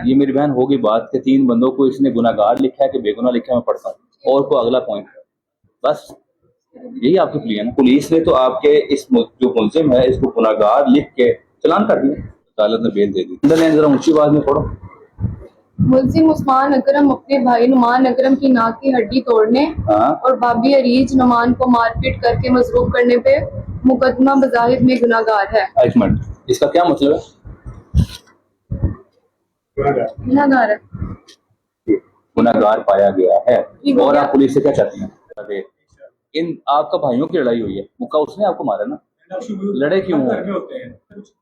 ये मेरी बहन होगी बात के 3 बंदों को इसने गुनाहगार लिखा है कि बेगुनाह लिखा है, मैं पढ़ता हूँ और को अगला पॉइंट बस यही आपकी प्ली है ना। पुलिस ने तो आपके इस जो मुलजिम है इसको गुनाहगार लिख के चालान कर दिया, अदालत ने बेल दे दी। जरा ऊंची आवाज में पढ़ो। मुलजिम उस्मान अकरम अपने भाई नुमान अकरम की नाक की हड्डी तोड़ने और भाभी अरीज नुमान को मारपीट करके मजरूब करने पे मुकदमा बज़ाहिर में गुनाहगार है। एक मिनट, इसका क्या मतलब है? गुनाहगार है, गुनाहगार पाया गया है। और आप पुलिस से क्या चाहती हैं? इन आपका भाइयों की लड़ाई हुई है, मुक्का उसने आपको मारा ना, लड़े क्यों हो?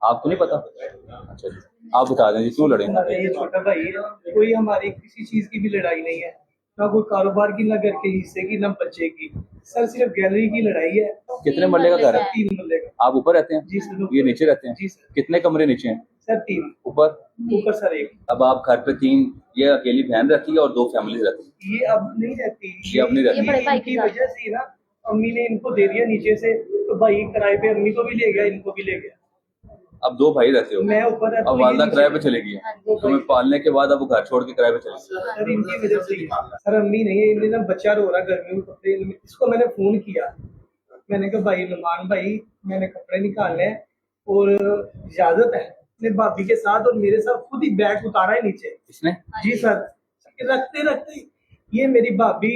आपको नहीं पता? अच्छा जी, आप बता दें क्यों लड़े? ये छोटा भाई है, कोई हमारी किसी चीज की भी लड़ाई नहीं है, ना कोई कारोबार की, ना घर के हिस्से की, ना बच्चे की, सर सिर्फ गैलरी की लड़ाई है। कितने मरले का घर है? 3 मरले का। आप ऊपर रहते हैं? जी सर। ये नीचे रहते हैं? जी सर। कितने कमरे नीचे हैं? सर 3। ऊपर सर 1। अब आप घर पे 3, ये अकेली बहन रहती है और 2 फैमिली रहती है? ये अब नहीं रहती, ये अब नहीं रहती। इनकी वजह से ना अम्मी ने इनको दे दिया नीचे से, तो भाई किराए पे अम्मी को भी ले गया, इनको भी ले गया। अब 2 भाई रहते हो? मैं ऊपर रहता अब हूँ, वालदा किराए पे चले गई है, तुम्हें पालने के बाद अब वो घर छोड़ के किराए पे चले गई। सर इनकी वजह से ही। सर अम्मी नहीं है, इन्हें ना बच्चा रो रहा गर्मियों में कपड़े, इसको मैंने फोन किया, मैंने कहा भाई नुमान भाई मैंने कपड़े निकालने हैं और इजाजत है। अपने भाभी के साथ और मेरे साथ खुद ही बैग उतारा है नीचे इसने? जी सर। रखते रखते ये मेरी भाभी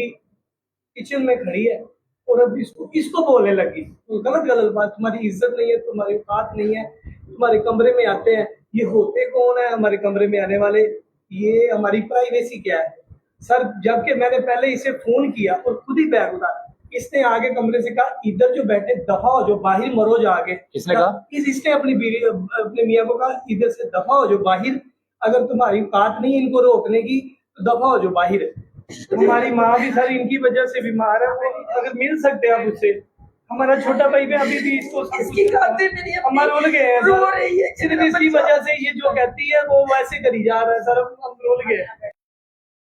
किचन में खड़ी है और अब इसको बोलने लगी गलत गलत बात, तुम्हारी इज्जत नहीं है, तुम्हारी औकात नहीं है, तुम्हारे कमरे में आते हैं, ये होते कौन है हमारे कमरे में आने वाले, ये हमारी प्राइवेसी क्या है? सर जबकि मैंने पहले इसे फोन किया और खुद ही बैग उतारा, इसने आगे कमरे से कहा इधर जो बैठे दफा हो, जो बाहर मरो जो आगे। किसने कहा? इसने अपनी बीवी अपने मियाँ को कहा इधर से दफा हो जो बाहर, अगर तुम्हारी औकात नहीं इनको रोकने की तो दफा हो जो बाहर। हमारी माँ भी सर इनकी वजह से बीमार है, वो अगर मिल सकते हैं आप उससे। हमारा छोटा भाई भी अभी भी इसको हमारे रुल गए हैं, सिर्फ इसकी वजह से ये जो कहती है वो वैसे करी जा रहा है सर, हम रुल गए।